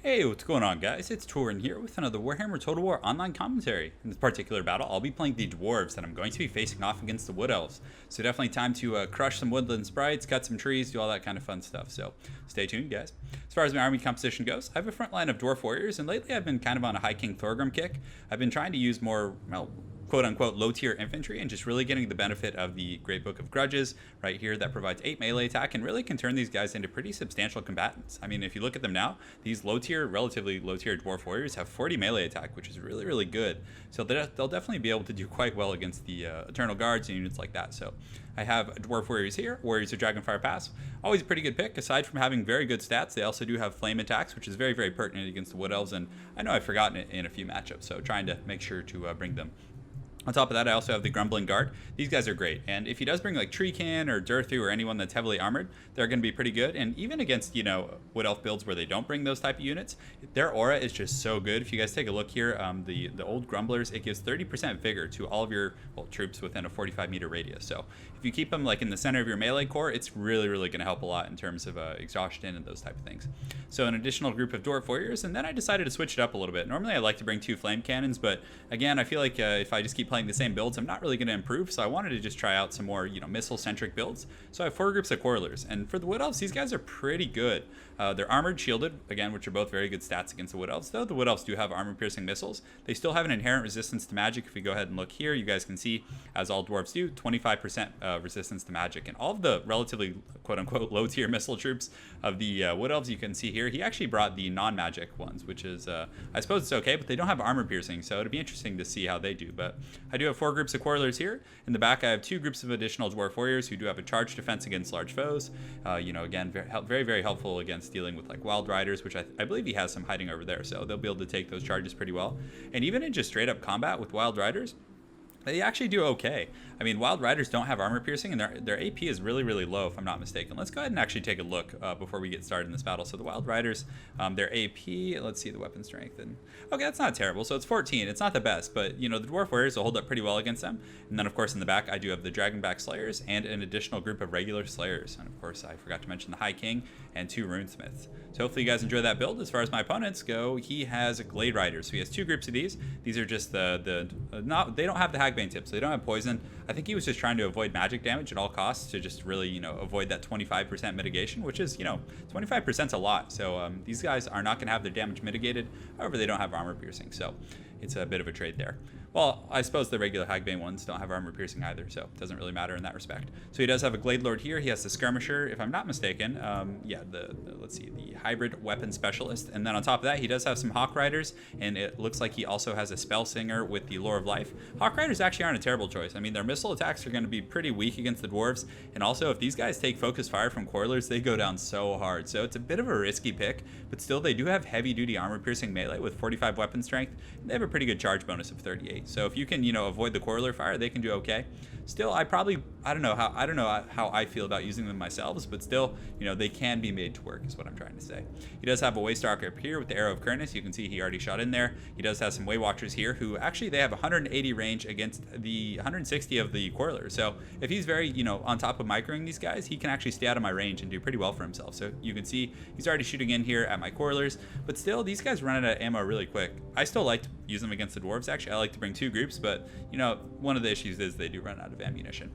Hey, what's going on, guys? It's Turin here with another Warhammer Total War online commentary. In this particular battle, I'll be playing the Dwarves, and I'm going to be facing off against the Wood Elves. So definitely time to crush some woodland sprites, cut some trees, do all that kind of fun stuff. So stay tuned, guys. As far as my army composition goes, I have a front line of Dwarf Warriors, and lately I've been kind of on a High King Thorgrim kick. I've been trying to use more, well, quote-unquote low-tier infantry and just really getting the benefit of the Great Book of Grudges right here that provides 8 melee attack and really can turn these guys into pretty substantial combatants. I mean, if you look at them now, these low-tier, relatively low-tier Dwarf Warriors have 40 melee attack, which is really, really good. So they'll definitely be able to do quite well against the Eternal Guards and units like that. So I have Dwarf Warriors here, Warriors of Dragonfire Pass. Always a pretty good pick. Aside from having very good stats, they also do have flame attacks, which is very, very pertinent against the Wood Elves, and I know I've forgotten it in a few matchups, so trying to make sure to bring them. On top of that, I also have the Grumbling Guard. These guys are great, and if he does bring like Treekin or Durthu or anyone that's heavily armored, they're going to be pretty good. And even against, you know, Wood Elf builds where they don't bring those type of units, their aura is just so good. If you guys take a look here, the old Grumblers, it gives 30% vigor to all of your troops within a 45-meter radius. So if you keep them like in the center of your melee core, it's really, really going to help a lot in terms of exhaustion and those type of things. So an additional group of Dwarf Warriors, and then I decided to switch it up a little bit. Normally I like to bring 2 Flame Cannons, but again, I feel like if I just keep playing the same builds, I'm not really going to improve, so I wanted to just try out some more, you know, missile-centric builds. So I have 4 groups of Quarrelers, and for the Wood Elves, these guys are pretty good. They're armored, shielded, again, which are both very good stats against the Wood Elves, though the Wood Elves do have armor-piercing missiles. They still have an inherent resistance to magic. If we go ahead and look here, you guys can see, as all Dwarves do, 25% resistance to magic. And all of the relatively, quote-unquote, low-tier missile troops of the Wood Elves, you can see here, he actually brought the non-magic ones, which is, I suppose it's okay, but they don't have armor-piercing, so it'd be interesting to see how they do. But I do have 4 groups of Quarrelers here. In the back, I have 2 groups of additional Dwarf Warriors who do have a charge defense against large foes. You know, again, very, very helpful against dealing with like Wild Riders, which I believe he has some hiding over there, so they'll be able to take those charges pretty well. And even in just straight up combat with Wild Riders, they actually do okay. I mean, Wild Riders don't have armor piercing, and their AP is really, really low, if I'm not mistaken. Let's go ahead and actually take a look before we get started in this battle. So the Wild Riders, their AP, let's see the weapon strength. And okay, that's not terrible. So it's 14. It's not the best, but you know, the Dwarf Warriors will hold up pretty well against them. And then, of course, in the back, I do have the Dragonback Slayers and an additional group of regular Slayers. And of course, I forgot to mention the High King and 2 Runesmiths. So hopefully you guys enjoy that build. As far as my opponents go, he has Glade Riders. So he has 2 groups of these. These are just they don't have the Hagbane tips. So they don't have poison. I think he was just trying to avoid magic damage at all costs to just really, you know, avoid that 25% mitigation, which is, you know, 25% is a lot. So these guys are not going to have their damage mitigated. However, they don't have armor piercing. So it's a bit of a trade there. Well, I suppose the regular Hagbane ones don't have armor piercing either, so it doesn't really matter in that respect. So he does have a Glade Lord here. He has the Skirmisher, if I'm not mistaken. Yeah, let's see, the Hybrid Weapon Specialist. And then on top of that, he does have some Hawk Riders, and it looks like he also has a Spell Singer with the Lore of Life. Hawk Riders actually aren't a terrible choice. I mean, their missile attacks are going to be pretty weak against the Dwarves, and also if these guys take Focus Fire from Quarrelers, they go down so hard. So it's a bit of a risky pick, but still they do have heavy-duty armor-piercing melee with 45 weapon strength, and they have a pretty good charge bonus of 38. So if you can, you know, avoid the Quarreler fire, they can do okay. Still, I don't know how I feel about using them myself, but still, you know, they can be made to work, is what I'm trying to say. He does have a Waystalker up here with the Arrow of Kurnus. You can see he already shot in there. He does have some Waywatchers here, who actually they have 180 range against the 160 of the Quarrelers. So if he's very, you know, on top of microing these guys, he can actually stay out of my range and do pretty well for himself. So you can see he's already shooting in here at my Quarrelers, but still, these guys run out of ammo really quick. I still like to use them against the Dwarves. Actually, I like to bring 2 groups, but you know, one of the issues is they do run out of ammunition.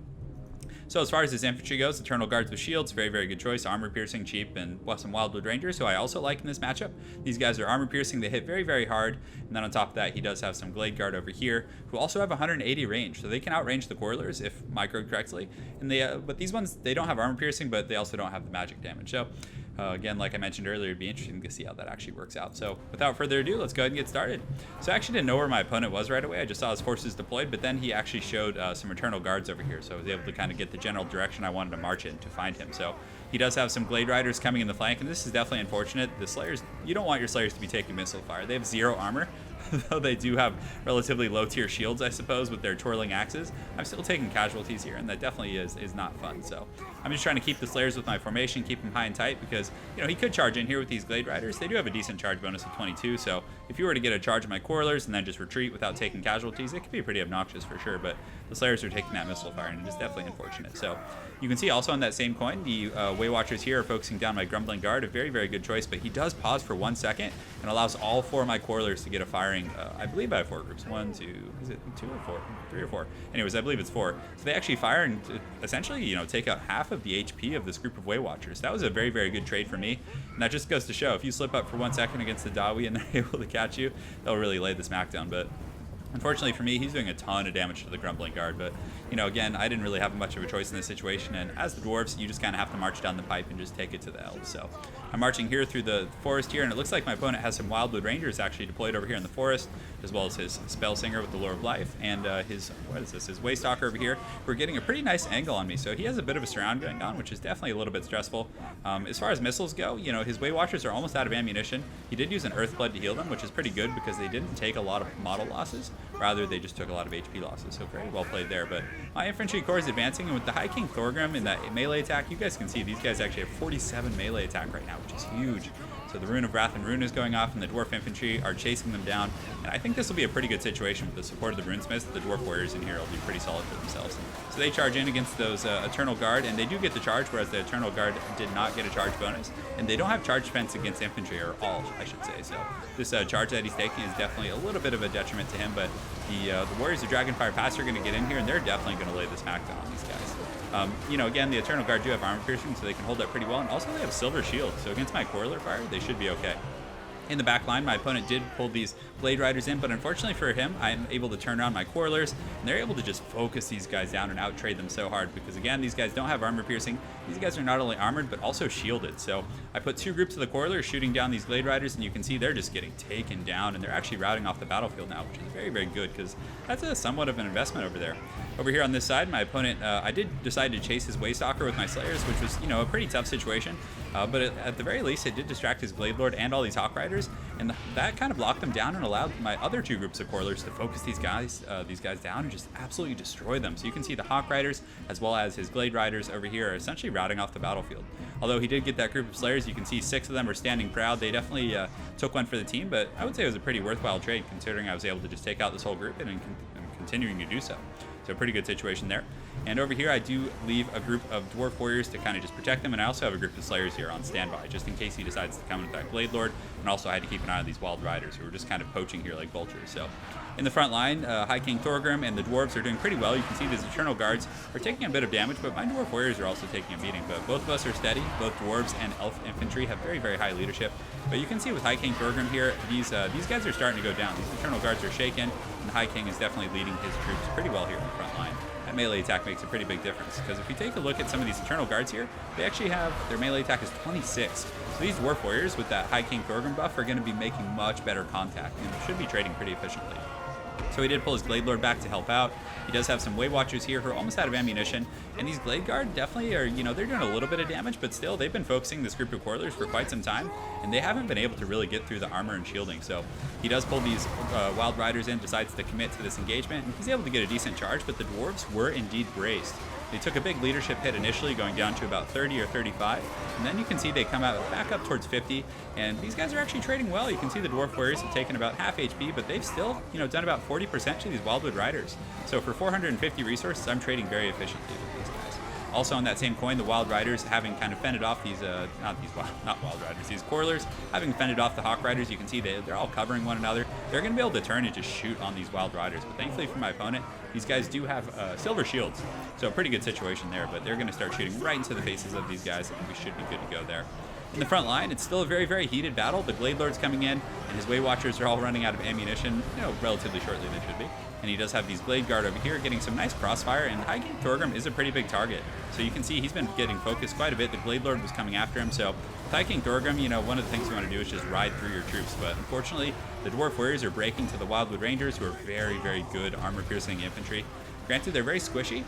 So as far as his infantry goes, Eternal Guards with shields, very, very good choice. Armor piercing, cheap, and some Wildwood Rangers, who I also like in this matchup. These guys are armor piercing, they hit very, very hard. And then on top of that, he does have some Glade Guard over here, who also have 180 range, so they can outrange the Quarrelers if microed correctly. And but these ones, they don't have armor piercing, but they also don't have the magic damage. So again, like I mentioned earlier, it'd be interesting to see how that actually works out. So without further ado, let's go ahead and get started. So I actually didn't know where my opponent was right away. I just saw his forces deployed, but then he actually showed some Eternal Guards over here, so I was able to kind of get the general direction I wanted to march in to find him. So he does have some Glade Riders coming in the flank, and this is definitely unfortunate. The Slayers, you don't want your Slayers to be taking missile fire. They have 0 armor, though they do have relatively low tier shields, I suppose, with their twirling axes. I'm still taking casualties here, and that definitely is not fun. So I'm just trying to keep the Slayers with my formation, keep them high and tight, because, you know, he could charge in here with these Glade Riders. They do have a decent charge bonus of 22, so if you were to get a charge of my Quarrelers and then just retreat without taking casualties, it could be pretty obnoxious for sure, but the Slayers are taking that missile fire, and it's definitely unfortunate. So you can see also on that same coin, the Waywatchers here are focusing down my Grumbling Guard, a very, very good choice, but he does pause for 1 second, and allows all 4 of my Quarrelers to get a firing. I believe I have 4 groups. 1, 2, is it 2 or 4? 3 or 4. Anyways, I believe it's 4. So they actually fire and essentially, you know, take out half of the HP of this group of Way Watchers. That was a very, very good trade for me. And that just goes to show, if you slip up for 1 second against the DAWI and they're able to catch you, they'll really lay the smack down. But unfortunately for me, he's doing a ton of damage to the Grumbling Guard, but, you know, again, I didn't really have much of a choice in this situation, and as the Dwarves, you just kind of have to march down the pipe and just take it to the Elves. So I'm marching here through the forest here, and it looks like my opponent has some Wildwood Rangers actually deployed over here in the forest, as well as his Spell Singer with the Lure of Life, and his Waystalker over here. We're getting a pretty nice angle on me, so he has a bit of a surround going on, which is definitely a little bit stressful. As far as missiles go, you know, his Way Watchers are almost out of ammunition. He did use an Earthblood to heal them, which is pretty good because they didn't take a lot of model losses. Rather, they just took a lot of HP losses, so very well played there. But my Infantry Corps is advancing, and with the High King Thorgrim in that melee attack, you guys can see these guys actually have 47 melee attack right now, which is huge. So the Rune of Wrath and Rune is going off, and the Dwarf Infantry are chasing them down. And I think this will be a pretty good situation with the support of the Runesmiths. The Dwarf Warriors in here will be pretty solid for themselves. So they charge in against those Eternal Guard, and they do get the charge, whereas the Eternal Guard did not get a charge bonus. And they don't have charge defense against infantry, or all, I should say. So this charge that he's taking is definitely a little bit of a detriment to him, but the Warriors of Dragonfire Pass are going to get in here, and they're definitely going to lay the smackdown on these guys. You know, again, the Eternal Guard do have armor piercing, so they can hold up pretty well, and also they have Silver Shield, so against my Quarreler fire, they should be okay. In the back line, my opponent did pull these Blade Riders in, but unfortunately for him, I'm able to turn around my Quarrelers, and they're able to just focus these guys down and out-trade them so hard, because again, these guys don't have armor piercing. These guys are not only armored, but also shielded. So I put 2 groups of the Quarrelers shooting down these Blade Riders, and you can see they're just getting taken down, and they're actually routing off the battlefield now, which is very, very good, because that's a somewhat of an investment over there. Over here on this side, my opponent, I did decide to chase his Waystalker with my Slayers, which was, you know, a pretty tough situation. But at the very least, it did distract his Blade Lord and all these Hawk Riders, and that kind of locked them down and allowed my other 2 groups of Quarrelers to focus these guys down and just absolutely destroy them. So you can see the Hawk Riders, as well as his Blade Riders over here, are essentially routing off the battlefield. Although he did get that group of Slayers, you can see 6 of them are standing proud. They definitely took one for the team, but I would say it was a pretty worthwhile trade, considering I was able to just take out this whole group and continuing to do so. So a pretty good situation there. And over here, I do leave a group of Dwarf Warriors to kind of just protect them, and I also have a group of Slayers here on standby, just in case he decides to come and attack Blade Lord, and also I had to keep an eye on these Wild Riders, who are just kind of poaching here like vultures. So in the front line, High King Thorgrim and the Dwarves are doing pretty well. You can see these Eternal Guards are taking a bit of damage, but my Dwarf Warriors are also taking a beating. But both of us are steady. Both Dwarves and Elf Infantry have very, very high leadership. But you can see with High King Thorgrim here, these guys are starting to go down. These Eternal Guards are shaken, and the High King is definitely leading his troops pretty well here in the front line. That melee attack makes a pretty big difference, because if you take a look at some of these Eternal Guards here, they actually have, their melee attack is 26. So these Dwarf Warriors with that High King Thorgrim buff are going to be making much better contact and should be trading pretty efficiently. So he did pull his Blade Lord back to help out. He does have some Way Watchers here who are almost out of ammunition, and these Blade Guard definitely are, you know, they're doing a little bit of damage, but still, they've been focusing this group of Quarrelers for quite some time, and they haven't been able to really get through the armor and shielding. So he does pull these Wild Riders in, decides to commit to this engagement, and he's able to get a decent charge, but the Dwarves were indeed braced. They took a big leadership hit initially, going down to about 30 or 35, and then you can see they come out back up towards 50, and these guys are actually trading well. You can see the Dwarf Warriors have taken about half HP, but they've still, you know, done about 40% to these Wildwood Riders. So for 450 resources, I'm trading very efficiently with these guys. Also on that same coin, the Wild Riders, having kind of fended off these, not Wild Riders, these Quarrelers, having fended off the Hawk Riders, you can see they're all covering one another. They're going to be able to turn and just shoot on these Wild Riders. But thankfully for my opponent, these guys do have silver shields. So a pretty good situation there, but they're going to start shooting right into the faces of these guys, and we should be good to go there. In the front line, it's still a very, very heated battle. The Blade Lord's coming in, and his Way Watchers are all running out of ammunition, you know, relatively shortly they should be. And he does have these Blade Guard over here getting some nice crossfire, and High King Thorgrim is a pretty big target. So you can see he's been getting focused quite a bit. The Blade Lord was coming after him, so with High King Thorgrim, you know, one of the things you want to do is just ride through your troops. But unfortunately, the Dwarf Warriors are breaking to the Wildwood Rangers, who are very, very good armor-piercing infantry. Granted, they're very squishy,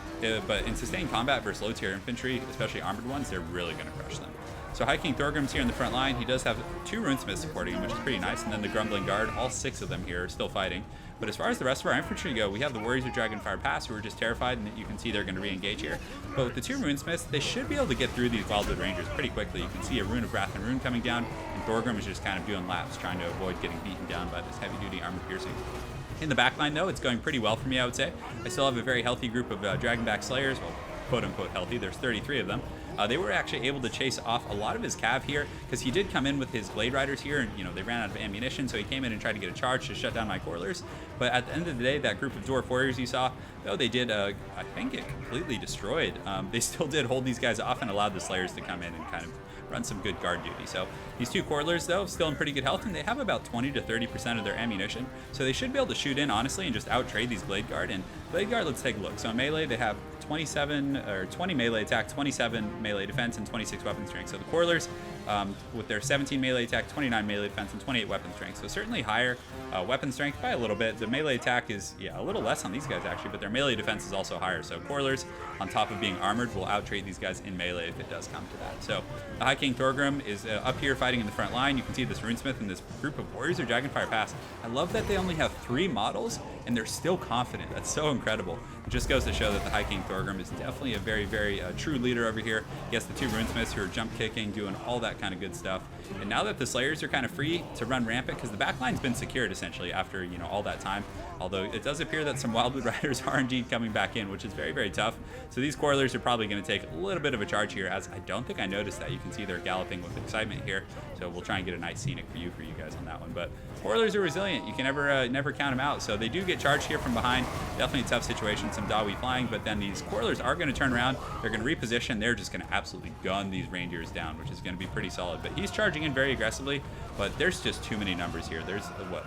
but in sustained combat versus low-tier infantry, especially armored ones, they're really going to crush them. So High King Thorgrim's here in the front line. He does have 2 Runesmiths supporting him, which is pretty nice, and then the Grumbling Guard, all 6 of them here, are still fighting. But as far as the rest of our infantry go, we have the Warriors of Dragonfire Pass, who are just terrified, and you can see they're going to re-engage here. But with the 2 Runesmiths, they should be able to get through these Wildwood Rangers pretty quickly. You can see a Rune of Wrath and Rune coming down, and Thorgrim is just kind of doing laps, trying to avoid getting beaten down by this heavy-duty armor-piercing. In the backline, though, it's going pretty well for me, I would say. I still have a very healthy group of Dragonback Slayers, well, quote-unquote healthy. There's 33 of them. they were actually able to chase off a lot of his cav here, because he did come in with his Blade Riders here, and they ran out of ammunition, so he came in and tried to get a charge to shut down my Quarrelers. But at the end of the day, that group of Dwarf Warriors you saw, though they did, I think, get completely destroyed. They still did hold these guys off and allowed the Slayers to come in and kind of run some good guard duty. So these two Quarrelers, though, still in pretty good health, and they have about 20 to 30% of their ammunition, so they should be able to shoot in, honestly, and just out-trade these Blade Guard. And Blade Guard, let's take a look. So in melee, they have 20 melee attack, 27 melee defense, and 26 weapon strength. So the Quarrelers, with their 17 melee attack, 29 melee defense, and 28 weapon strength. So certainly higher weapon strength by a little bit. The melee attack is, yeah, a little less on these guys, actually, but their melee defense is also higher. So Quarrelers, on top of being armored, will out-trade these guys in melee if it does come to that. So the High King Thorgrim is up here fighting in the front line. You can see this Runesmith and this group of Warriors of Dragonfire Pass. I love that they only have 3 models, and they're still confident. That's so incredible. It just goes to show that the High King Thorgrim is definitely a very, very true leader over here. He has the 2 Runesmiths who are jump kicking, doing all that kind of good stuff. And now that the Slayers are kind of free to run rampant, because the backline's been secured essentially after all that time, although it does appear that some Wildwood Riders are indeed coming back in, which is very, very tough. So these Quarrelers are probably going to take a little bit of a charge here, as I don't think I noticed that. You can see they're galloping with excitement here, so we'll try and get a nice scenic view for you guys on that one. But Quarrelers are resilient. You can never count them out. So they do get charged here from behind. Definitely a tough situation, some DAWI flying, but then these Quarrelers are going to turn around. They're going to reposition. They're just going to absolutely gun these reindeers down, which is going to be pretty solid. But he's charging in very aggressively, but there's just too many numbers here. There's,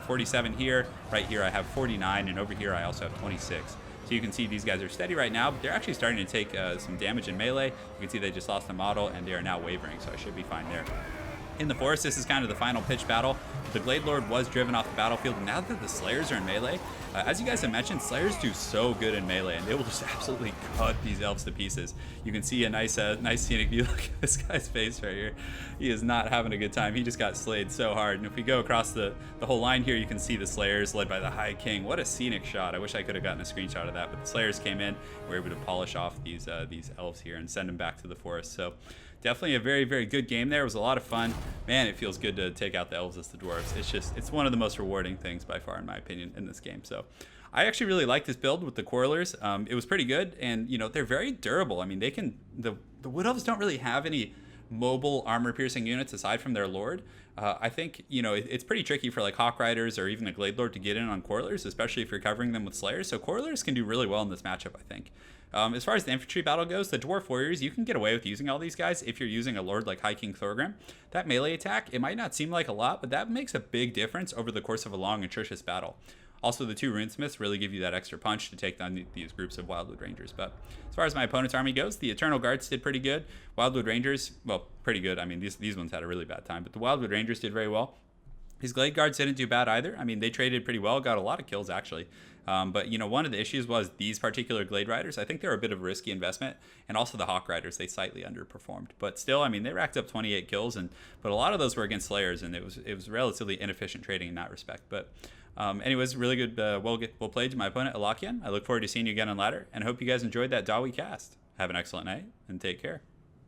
47 here. Right here I have 49, and over here I also have 26. So you can see these guys are steady right now, but they're actually starting to take some damage in melee. You can see they just lost a model, and they are now wavering, so I should be fine there. In the forest, this is kind of the final pitch battle. The Glade Lord was driven off the battlefield, and now that the Slayers are in melee, as you guys have mentioned, Slayers do so good in melee, and they will just absolutely cut these Elves to pieces. You can see a nice scenic view. Look at this guy's face right here. He is not having a good time. He just got slayed so hard. And if we go across the whole line here, you can see the Slayers led by the High King. What a scenic shot. I wish I could have gotten a screenshot of that, but the Slayers came in. We were able to polish off these Elves here and send them back to the forest. So definitely a very, very good game there. It was a lot of fun. Man, it feels good to take out the Elves as the Dwarves. It's one of the most rewarding things by far, in my opinion, in this game. So I actually really like this build with the Quarrelers. It was pretty good, and they're very durable. I mean, the Wood Elves don't really have any mobile armor-piercing units aside from their Lord. I think it's pretty tricky for like Hawk Riders or even a Glade Lord to get in on Quarrelers, especially if you're covering them with Slayers. So Quarrelers can do really well in this matchup, I think. As far as the infantry battle goes, the Dwarf Warriors, you can get away with using all these guys if you're using a Lord like High King Thorgrim. That melee attack, it might not seem like a lot, but that makes a big difference over the course of a long, atrocious battle. Also, the 2 Runesmiths really give you that extra punch to take down these groups of Wildwood Rangers. But as far as my opponent's army goes, the Eternal Guards did pretty good. Wildwood Rangers, well, pretty good. I mean, these ones had a really bad time, but the Wildwood Rangers did very well. These Glade Guards didn't do bad either. I mean, they traded pretty well, got a lot of kills, actually. But, one of the issues was these particular Glade Riders. I think they were a bit of a risky investment. And also the Hawk Riders, they slightly underperformed. But still, I mean, they racked up 28 kills, but a lot of those were against Slayers, and it was relatively inefficient trading in that respect. But anyways, really good, well played to my opponent, Elakian. I look forward to seeing you again on ladder, and I hope you guys enjoyed that DAWI cast. Have an excellent night, and take care.